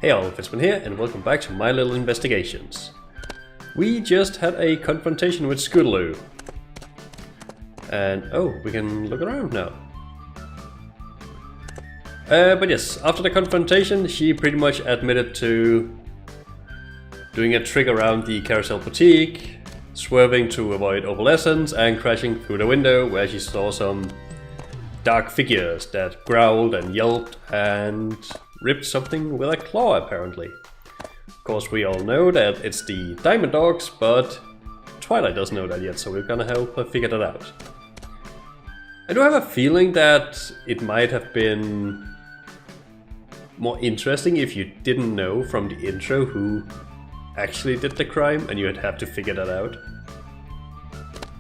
Hey all, Fizzban here, and welcome back to my little investigations. We just had a confrontation with Scootaloo. And oh, we can look around now. But yes, after the confrontation, she pretty much admitted to doing a trick around the Carousel Boutique, swerving to avoid opalescence, and crashing through the window where she saw some dark figures that growled and yelped and ripped something with a claw, apparently. Of course, we all know that it's the Diamond Dogs, but Twilight doesn't know that yet, so we're gonna help her figure that out. I do have a feeling that it might have been more interesting if you didn't know from the intro who actually did the crime and you would have to figure that out.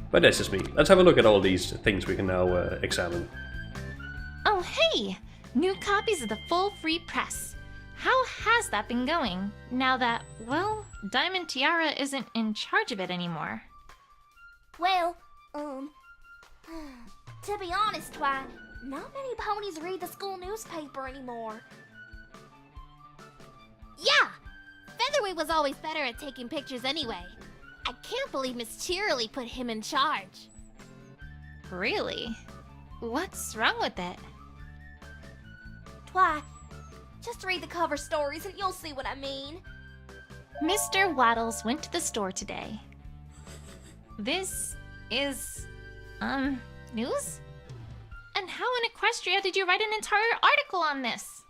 But that's just me. Let's have a look at all these things we can now examine. Oh hey! New copies of the full free press. How has that been going, now that, well, Diamond Tiara isn't in charge of it anymore? Well, to be honest, why, not many ponies read the school newspaper anymore. Yeah! Featherweight was always better at taking pictures anyway. I can't believe Miss Cheerily put him in charge. Really? What's wrong with it? Why, just read the cover stories and you'll see what I mean. Mr. Waddles went to the store today. This is, news? And how in Equestria did you write an entire article on this?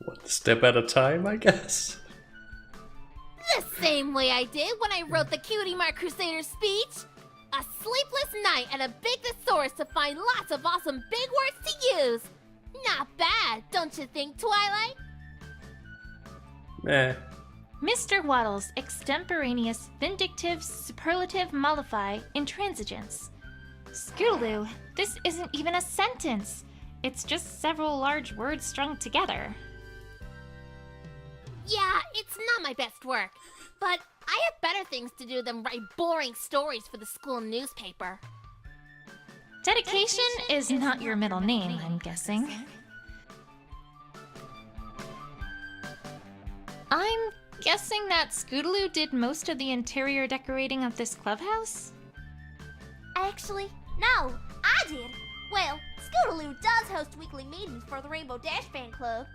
One step at a time, I guess. The same way I did when I wrote the Cutie Mark Crusader speech. A sleepless night and a big thesaurus to find lots of awesome big words to use. Not bad, don't you think, Twilight? Eh. Mr. Waddles' extemporaneous, vindictive, superlative, mollify, intransigence. Scootaloo, this isn't even a sentence. It's just several large words strung together. Yeah, it's not my best work, but I have better things to do than write boring stories for the school newspaper. Dedication is not your middle name, I'm guessing. I'm guessing that Scootaloo did most of the interior decorating of this clubhouse? Actually, no, I did. Well, Scootaloo does host weekly meetings for the Rainbow Dash Band Club.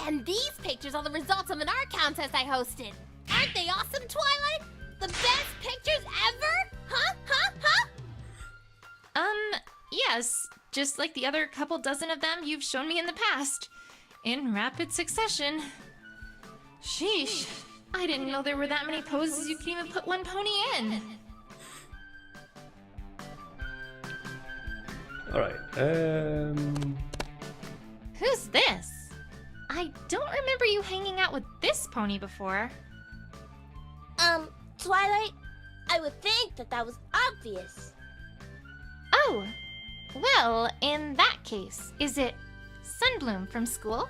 And these pictures are the results of an art contest I hosted. Aren't they awesome, Twilight? The best pictures ever? Huh? Yes, just like the other couple dozen of them you've shown me in the past. In rapid succession. Sheesh, I didn't know there were that many poses you could even put one pony in. Alright, Who's this? I don't remember you hanging out with this pony before. Twilight, I would think that was obvious. Oh, well, in that case, is it Sunbloom from school?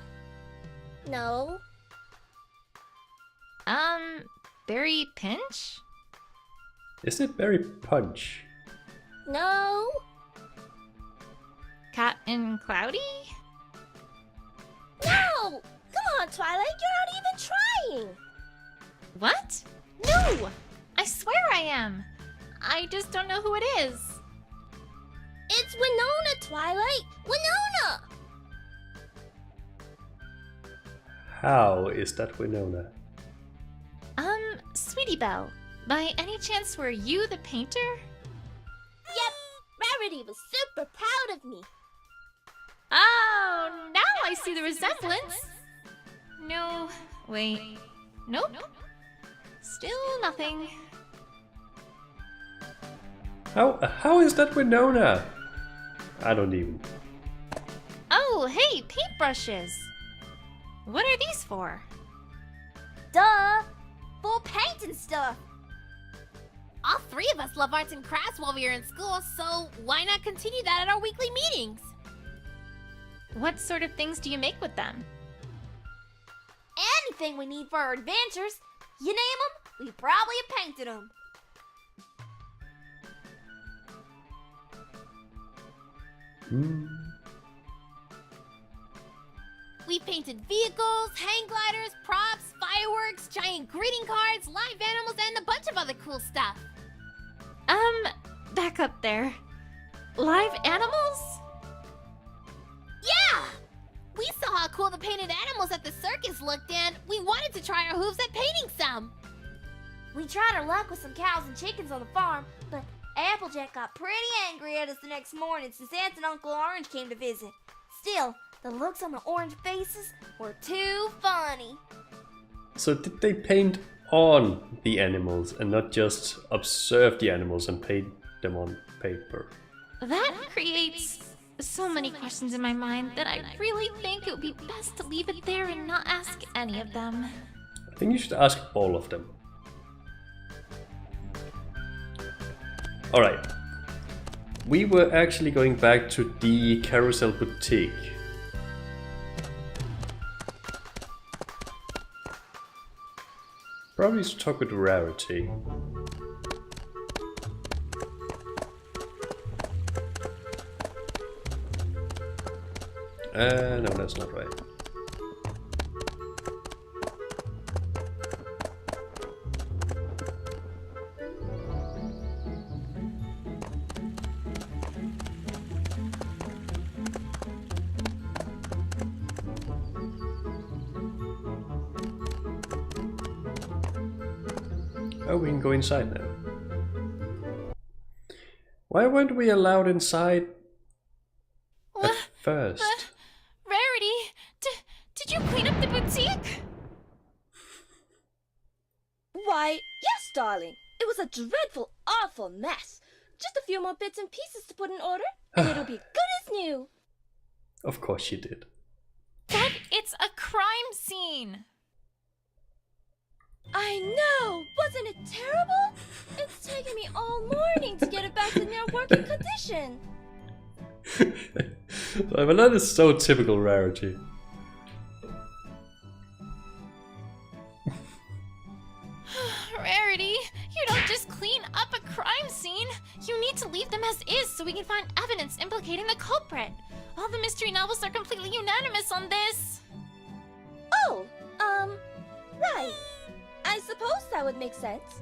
No. Berry Pinch? Isn't it Berry Punch? No. Cat and Cloudy? No! Come on, Twilight, you're not even trying! What? No! I swear I am! I just don't know who it is. It's Winona, Twilight! Winona! How is that Winona? Sweetie Belle, by any chance were you the painter? Yep, Rarity was super proud of me. Oh, now I see the resemblance. No, wait. Nope. Still nothing. How is that Winona? I don't even. Oh, hey, paintbrushes. What are these for? Duh! For painting stuff! All three of us love arts and crafts while we are in school, so why not continue that at our weekly meetings? What sort of things do you make with them? Anything we need for our adventures. You name them, we probably have painted them. We painted vehicles, hang gliders, props, fireworks, giant greeting cards, live animals, and a bunch of other cool stuff. Back up there. Live animals? Yeah! We saw how cool the painted animals at the circus looked, and we wanted to try our hooves at painting some. We tried our luck with some cows and chickens on the farm, but Applejack got pretty angry at us the next morning since Aunt and Uncle Orange came to visit. Still, the looks on the orange faces were too funny. So did they paint on the animals and not just observe the animals and paint them on paper? That creates so many questions in my mind that I really think it would be best to leave it there and not ask any of them. I think you should ask all of them. Alright. We were actually going back to the Carousel Boutique. Probably to talk with Rarity. No, that's not right. Oh, we can go inside now. Why weren't we allowed inside at first? Rarity, did you clean up the boutique? Why, yes, darling. It was a dreadful, awful mess. Just a few more bits and pieces to put in order, and it'll be good as new. Of course you did. But it's a crime scene. I know! Wasn't it terrible? It's taken me all morning to get it back in near working condition. But that is so typical Rarity. Rarity, you don't just clean up a crime scene. You need to leave them as is so we can find evidence implicating the culprit. All the mystery novels are completely unanimous on this. Oh, right. I suppose that would make sense.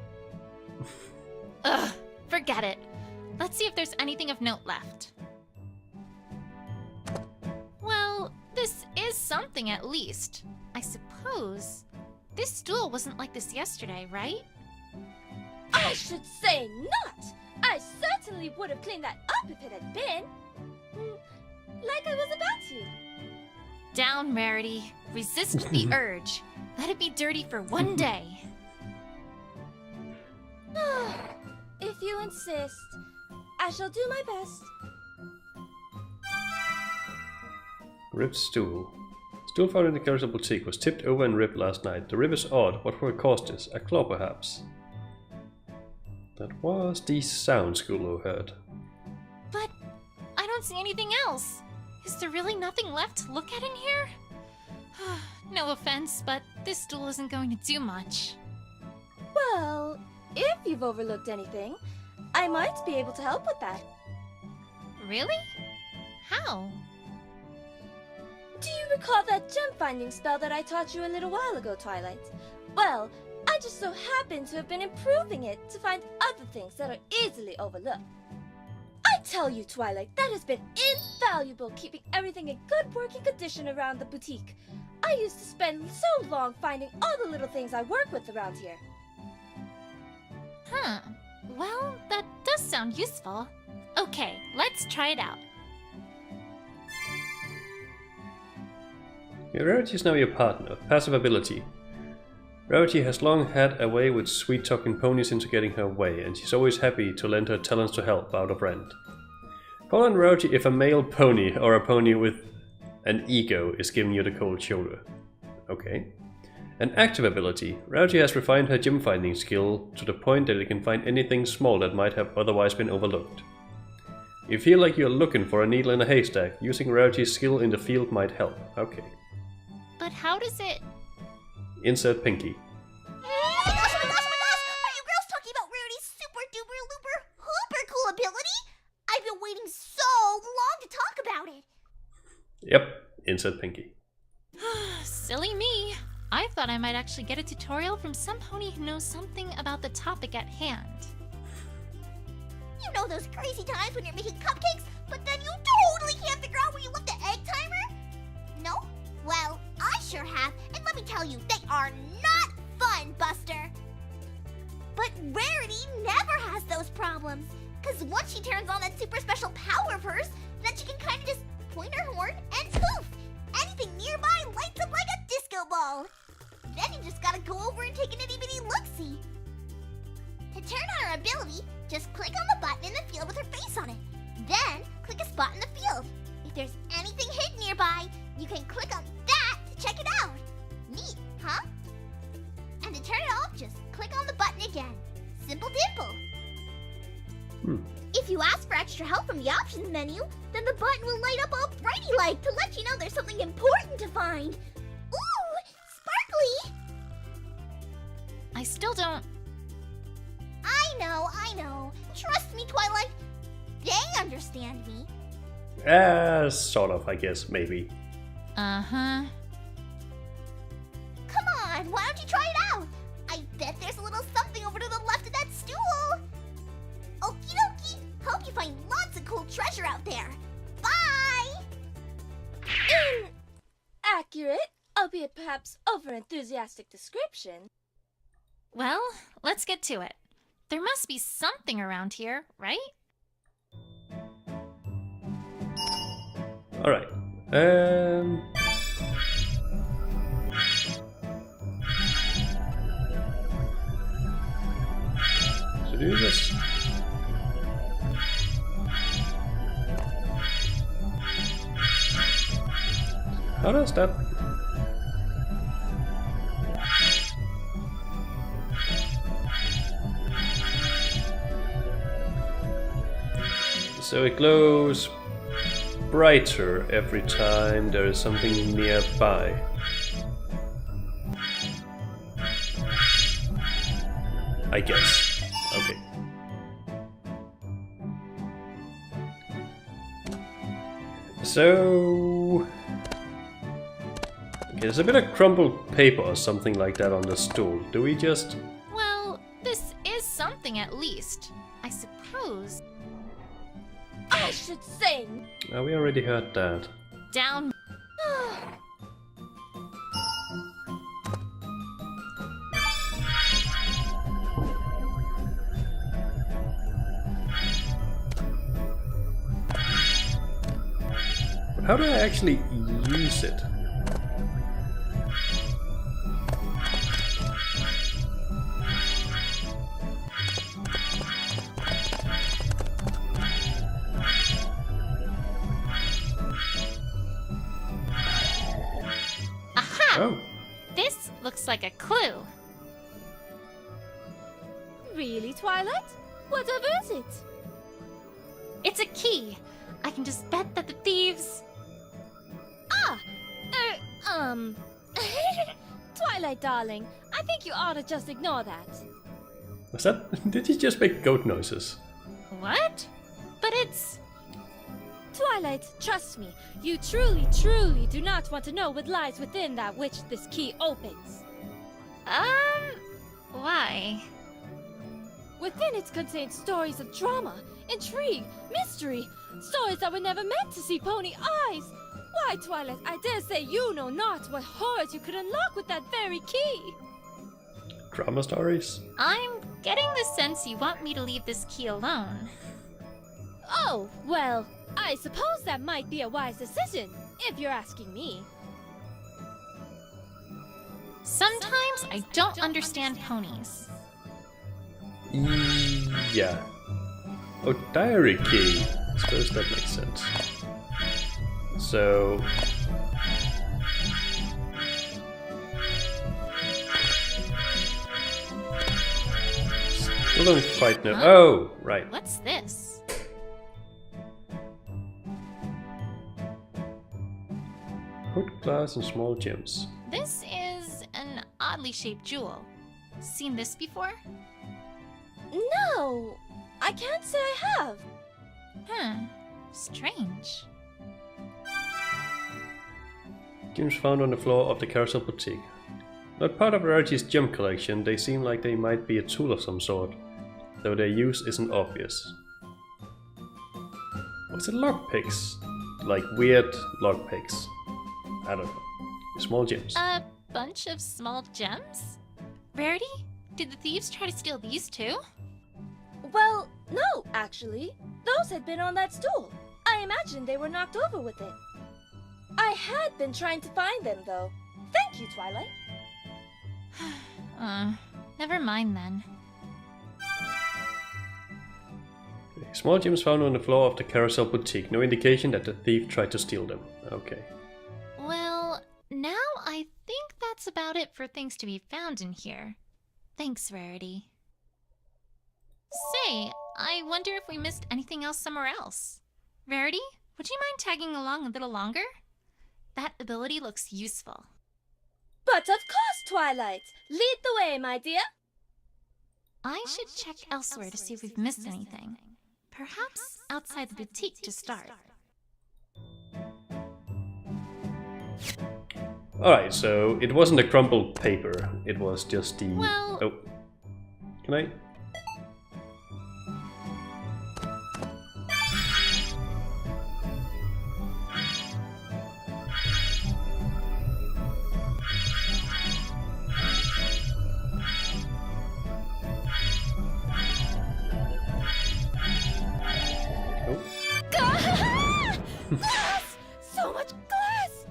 Ugh, forget it. Let's see if there's anything of note left. Well, this is something at least. I suppose. This stool wasn't like this yesterday, right? I should say not! I certainly would have cleaned that up if it had been. Like I was about to. Down, Rarity. Resist the urge. Let it be dirty for one day. If you insist, I shall do my best. Ripped stool. Stool found in the Carousel Boutique was tipped over and ripped last night. The rip is odd. What would have caused this? A claw, perhaps? That was the sound Schoolo heard. But I don't see anything else. Is there really nothing left to look at in here? No offense, but this stool isn't going to do much. Well, if you've overlooked anything, I might be able to help with that. Really? How? Do you recall that gem finding spell that I taught you a little while ago, Twilight? Well, I just so happen to have been improving it to find other things that are easily overlooked. I tell you, Twilight, that has been invaluable keeping everything in good working condition around the boutique. I used to spend so long finding all the little things I work with around here. Huh. Well, that does sound useful. Okay, let's try it out. Rarity is now your partner. Passive ability. Rarity has long had a way with sweet-talking ponies into getting her way, and she's always happy to lend her talents to help out of rent. Call on Rarity if a male pony or a pony with an ego is giving you the cold shoulder. Okay. An active ability. Rarity has refined her gem finding skill to the point that it can find anything small that might have otherwise been overlooked. If you feel like you're looking for a needle in a haystack, using Rarity's skill in the field might help. Okay. But how does it... Insert Pinky. Oh my gosh! Are you girls talking about Rarity's super duper looper hooper cool ability? I've been waiting so long to talk about it. Yep, insert Pinky. Silly me. I thought I might actually get a tutorial from some pony who knows something about the topic at hand. You know those crazy times when you're making cupcakes, but then you totally can't figure out where you left the egg timer? No? Well, I sure have, and let me tell you, they are not fun, Buster. But Rarity never has those problems, because once she turns on that super special power of hers, then she can kind of just point her horn and poof! Anything nearby lights up like a disco ball. Then you just gotta go over and take an itty-bitty look-see. To turn on her ability, just click on the button in the field with her face on it. Then, click a spot in the field. If there's anything hidden nearby, you can click on that to check it out. Neat, huh? And to turn it off, just click on the button again. Simple dimple. If you ask for extra help from the options menu, then the button will light up all brighty-like to let you know there's something important to find. Ooh, sparkly! I still don't... I know. Trust me, Twilight. They understand me. Sort of, I guess, maybe. Uh-huh. Come on, why don't you try it out? I bet there's a little something over to the left of that stool. Okie dokie. Hope you find lots of cool treasure out there. Bye! Accurate, albeit perhaps over-enthusiastic description. Well, let's get to it. There must be something around here, right? Alright. So do this. How does that? So it glows brighter every time there is something nearby. I guess. Okay. So... okay, there's a bit of crumpled paper or something like that on the stool. Do we just... Well, this is something at least. I suppose. I should sing! Oh, we already heard that. Down. How do I actually use it? Aha! Oh, This looks like a clue. Really, Twilight? Whatever is it? It's a key. I can just bet that the thieves... Twilight, darling, I think you ought to just ignore that. was that? Did you just make goat noises? What? But it's... Twilight, trust me, you truly, truly do not want to know what lies within that which this key opens. Why? Within it contains stories of drama, intrigue, mystery, stories that were never meant to see pony eyes. Why, Twilight, I dare say you know not what horrors you could unlock with that very key. Drama stories? I'm getting the sense you want me to leave this key alone. Oh, well, I suppose that might be a wise decision, if you're asking me. Sometimes I don't understand ponies. Yeah. Oh, diary key. I suppose that makes sense. So... still don't quite know. Huh? Oh, right. What's this? Hood glass and small gems. This is an oddly shaped jewel. Seen this before? No, I can't say I have. Gems found on the floor of the Carousel Boutique. Not part of Rarity's gem collection, they seem like they might be a tool of some sort, though their use isn't obvious. Was it lockpicks? Like weird lockpicks? I don't know. Small gems. A bunch of small gems? Rarity? Did the thieves try to steal these too? Well, no, actually. Those had been on that stool. I imagine they were knocked over with it. I had been trying to find them, though. Thank you, Twilight. Never mind then. Small gems found on the floor of the Carousel Boutique. No indication that the thief tried to steal them. Okay. Well, now I think that's about it for things to be found in here. Thanks, Rarity. Say, I wonder if we missed anything else somewhere else. Rarity, would you mind tagging along a little longer? That ability looks useful. But of course, Twilight! Lead the way, my dear! I should check elsewhere to see if we've missed anything. Perhaps outside the boutique to start. Alright, so it wasn't a crumpled paper, it was just the... Well... Oh. Can I? Glass! So much glass!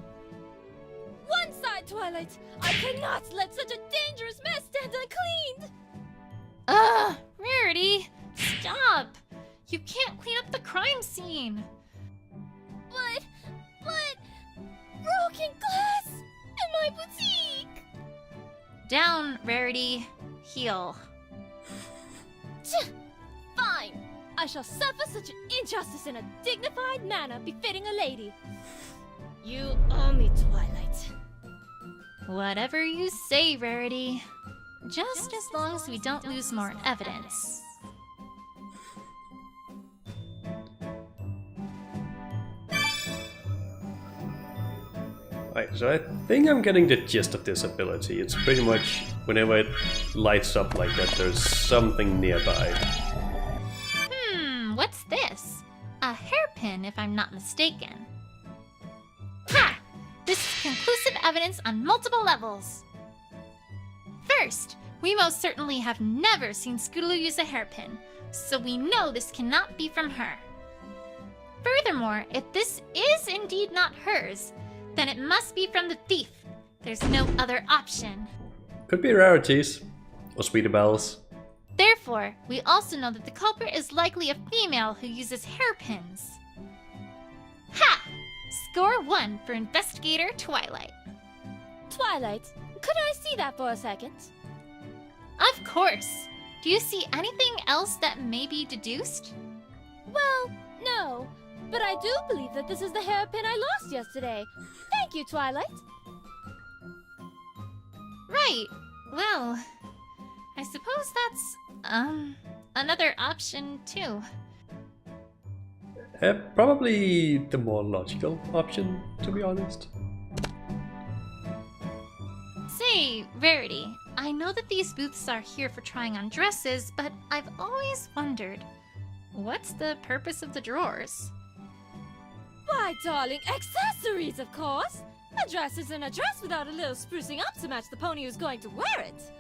One side, Twilight! I cannot let such a dangerous mess stand uncleaned! Ugh! Rarity! Stop! You can't clean up the crime scene! But... broken glass! In my boutique! Down, Rarity. Heal. Fine! I shall suffer such an injustice in a dignified manner befitting a lady. You owe me, Twilight. Whatever you say, Rarity. Just as long as we don't lose more evidence. Right, so I think I'm getting the gist of this ability. It's pretty much whenever it lights up like that, there's something nearby. What's this? A hairpin, if I'm not mistaken. Ha! This is conclusive evidence on multiple levels. First, we most certainly have never seen Scootaloo use a hairpin, so we know this cannot be from her. Furthermore, if this is indeed not hers, then it must be from the thief. There's no other option. Could be Rarities. Or Sweetie Bells. Therefore, we also know that the culprit is likely a female who uses hairpins. Ha! Score 1 for Investigator Twilight. Twilight, could I see that for a second? Of course. Do you see anything else that may be deduced? Well, no. But I do believe that this is the hairpin I lost yesterday. Thank you, Twilight. Right. Well, I suppose that's, another option too. Probably the more logical option, to be honest. Say, Rarity, I know that these booths are here for trying on dresses, but I've always wondered, what's the purpose of the drawers? Why, darling, accessories, of course! A dress isn't a dress without a little sprucing up to match the pony who's going to wear it.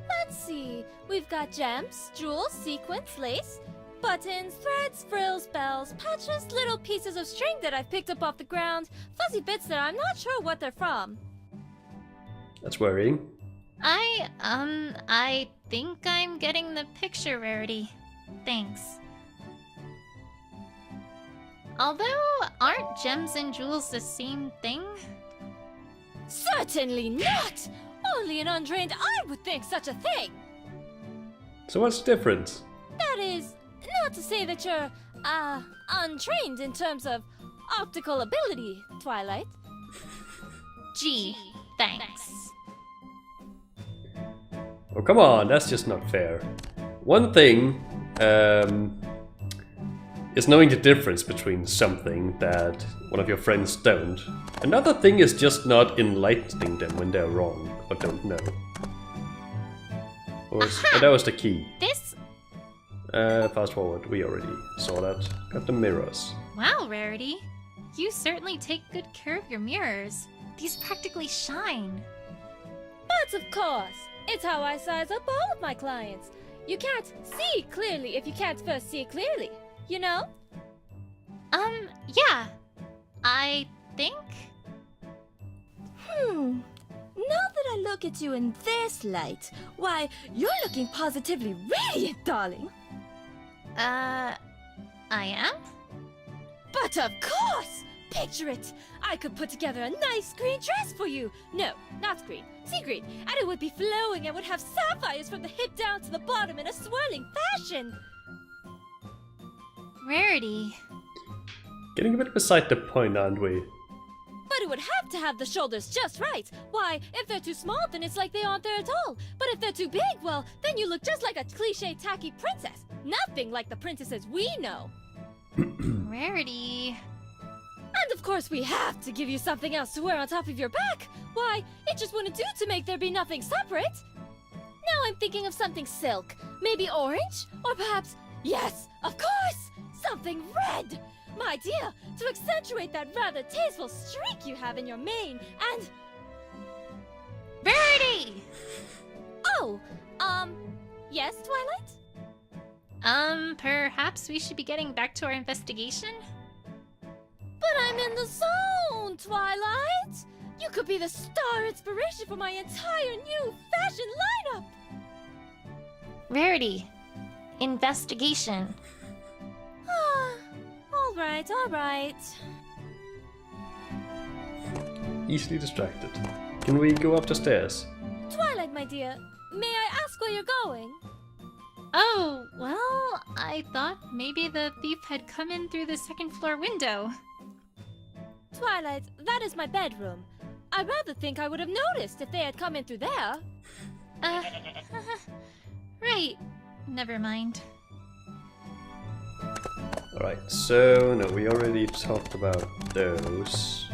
Let's see, we've got gems, jewels, sequins, lace, buttons, threads, frills, bells, patches, little pieces of string that I've picked up off the ground, fuzzy bits that I'm not sure what they're from. That's worrying. I think I'm getting the picture, Rarity. Thanks. Although, aren't gems and jewels the same thing? Certainly not! Only an untrained eye would think such a thing! So what's the difference? That is, not to say that you're, untrained in terms of optical ability, Twilight. Gee, thanks. Oh, come on, that's just not fair. One thing, is knowing the difference between something that one of your friends don't. Another thing is just not enlightening them when they're wrong or don't know. And that was the key. This? Fast forward, we already saw that. Got the mirrors. Wow, Rarity. You certainly take good care of your mirrors. These practically shine. But of course, it's how I size up all of my clients. You can't see clearly if you can't first see clearly, you know? Yeah. I think? Now that I look at you in this light, why, you're looking positively radiant, darling. I am? But of course! Picture it! I could put together a nice green dress for you! No, not green, sea green, and it would be flowing and would have sapphires from the hip down to the bottom in a swirling fashion! Rarity. Getting a bit beside the point, aren't we? But it would have to have the shoulders just right. Why, if they're too small, then it's like they aren't there at all. But if they're too big, well, then you look just like a cliché tacky princess. Nothing like the princesses we know. Rarity. And of course we have to give you something else to wear on top of your back. Why, it just wouldn't do to make there be nothing separate. Now I'm thinking of something silk. Maybe orange? Or perhaps, yes, of course, something red. My dear, to accentuate that rather tasteful streak you have in your mane, and... Rarity! Oh, yes, Twilight? Perhaps we should be getting back to our investigation? But I'm in the zone, Twilight! You could be the star inspiration for my entire new fashion lineup! Rarity. Investigation. All right. Easily distracted. Can we go up the stairs? Twilight, my dear, may I ask where you're going? Oh, well, I thought maybe the thief had come in through the second floor window. Twilight, that is my bedroom. I rather think I would have noticed if they had come in through there. Right. Never mind. Alright, so no, we already talked about those.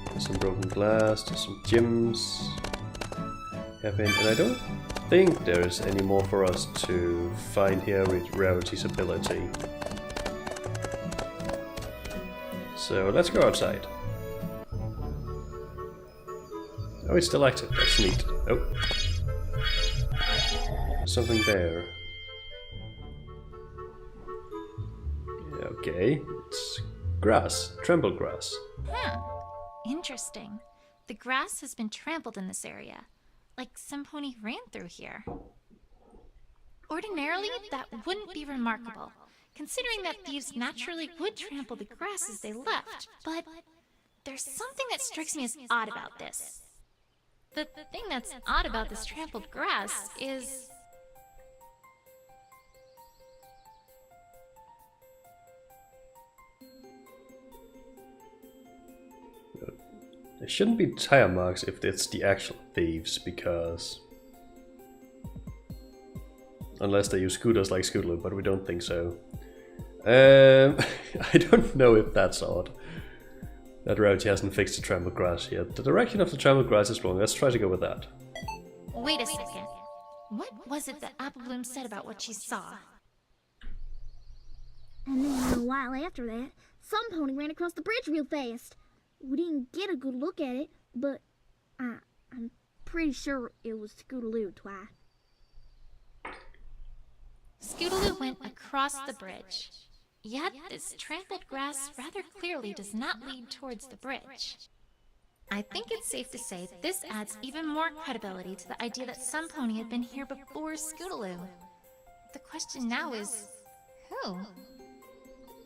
There's some broken glass, there's some gems. And I don't think there's any more for us to find here with Rarity's ability. So let's go outside. Oh, it's still active, that's neat. Oh. Something there. Okay, it's grass, trampled grass. Interesting. The grass has been trampled in this area, like some pony ran through here. Ordinarily, that wouldn't be remarkable, considering that thieves naturally would trample the grass as they left, but there's something that strikes me as odd about this. The thing that's odd about this trampled grass is... There shouldn't be tire marks if it's the actual thieves, because... Unless they use scooters like Scootaloo, but we don't think so. I don't know if that's odd. That Rarity hasn't fixed the trampled grass yet. The direction of the trampled grass is wrong. Let's try to go with that. Wait a second. What was it that Apple Bloom said about what she saw? And then a while after that, some pony ran across the bridge real fast. We didn't get a good look at it, but I'm pretty sure it was Scootaloo, Twi. Scootaloo went across the bridge. Yet this trampled grass rather clearly does not lead towards the bridge. I think it's safe to say this adds even more credibility to the idea that some pony had been here before Scootaloo. The question now is, who?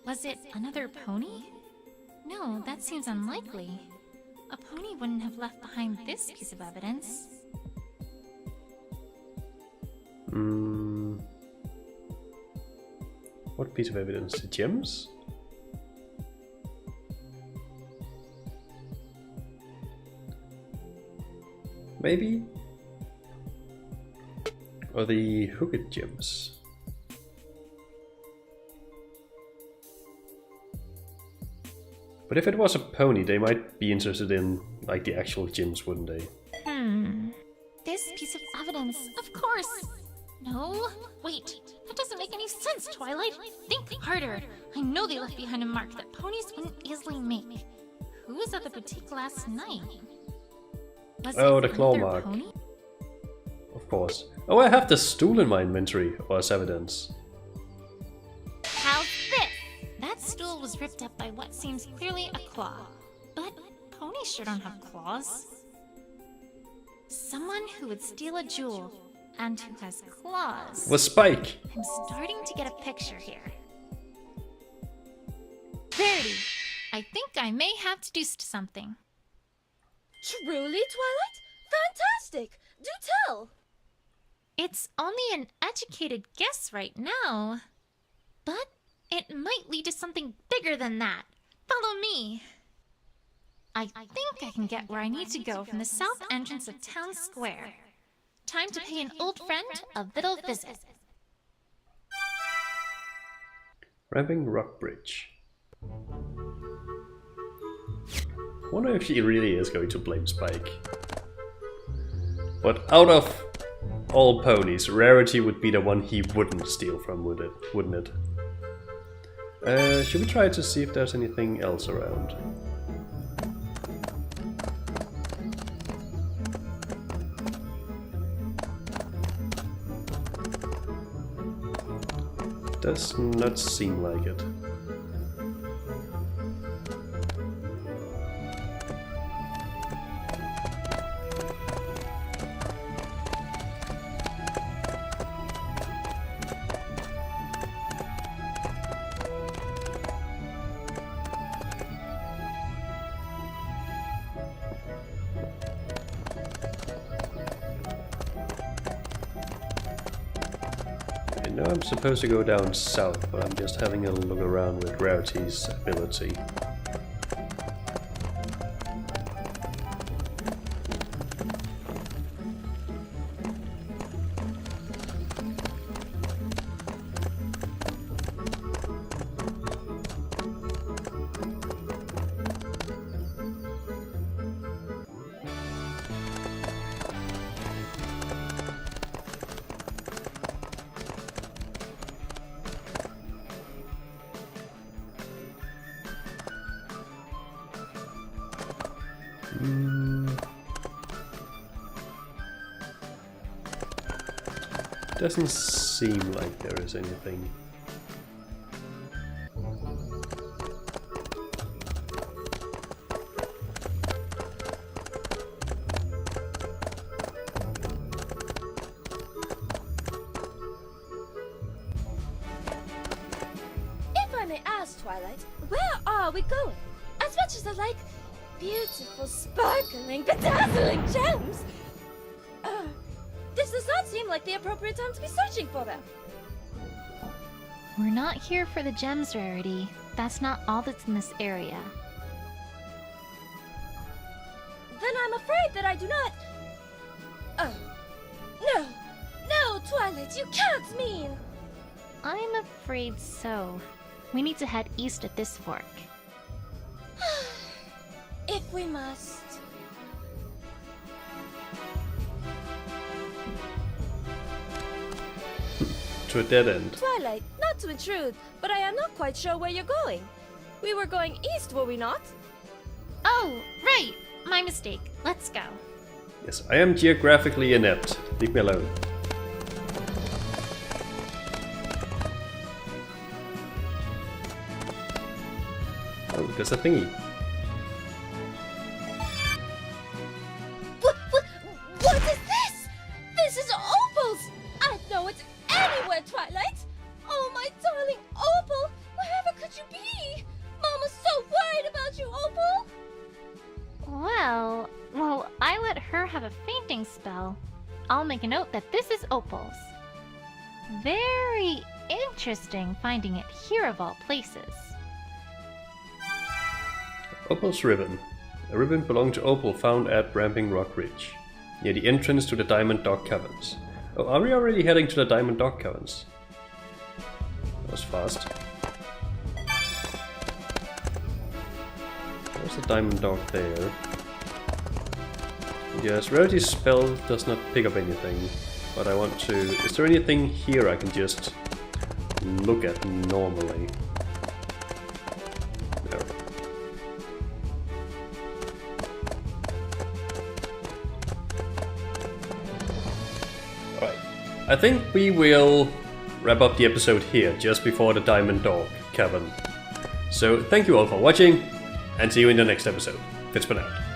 Was it another pony? No, that seems unlikely. A pony wouldn't have left behind this piece of evidence. What piece of evidence? The gems? Maybe? Or the hooked gems? But if it was a pony, they might be interested in, like, the actual gyms, wouldn't they? This piece of evidence, of course. No, wait, that doesn't make any sense, Twilight. Think harder. I know they left behind a mark that ponies wouldn't easily make. Who was at the boutique last night? Was Oh, the it claw another mark. pony? Of course. Oh, I have the stool in my inventory, or as evidence. How's this? That stool was ripped up by what seems clearly a claw. But ponies sure don't have claws. Someone who would steal a jewel and who has claws. Was Spike! I'm starting to get a picture here. Rarity, I think I may have deduced something. Truly, Twilight? Fantastic! Do tell! It's only an educated guess right now, but it might lead to something bigger than that. Follow me. I think I can get where I need to go from the south entrance of Town Square. Time to pay an old friend a little visit. Ramping Rock Bridge. Wonder if she really is going to blame Spike. But out of all ponies, Rarity would be the one he wouldn't steal from, wouldn't it? Should we try to see if there's anything else around? Does not seem like it. I know I'm supposed to go down south, but I'm just having a look around with Rarity's ability. Doesn't seem like there is anything. If I may ask, Twilight, where are we going? As much as I like beautiful, sparkling, bedazzling gems, this does not seem like the appropriate time to be searching for them. We're not here for the gems, Rarity. That's not all that's in this area. Then I'm afraid that I do not... Oh. No! No, Twilight, you can't mean... I'm afraid so. We need to head east at this fork. If we must... To a dead end. Twilight, not to intrude, but I am not quite sure where you're going. We were going east, were we not? Oh, right! My mistake. Let's go. Yes, I am geographically inept. Leave me alone. Oh, there's a thingy. What is this? This is Opal's! I know it's anywhere, Twilight! Oh, my darling Opal! Wherever could you be? Mama's so worried about you, Opal! Well, I let her have a fainting spell. I'll make a note that this is Opal's. Very interesting finding it here of all places. Opal's ribbon. A ribbon belonged to Opal found at Ramping Rock Ridge, near the entrance to the Diamond Dog Caverns. Oh, are we already heading to the Diamond Dog Caverns? That was fast. a diamond dog there. Yes, Rarity's spell does not pick up anything, but I want to... Is there anything here I can just look at normally? No. Alright, I think we will wrap up the episode here, just before the diamond dog cavern. So thank you all for watching, and see you in the next episode. Fizzban out.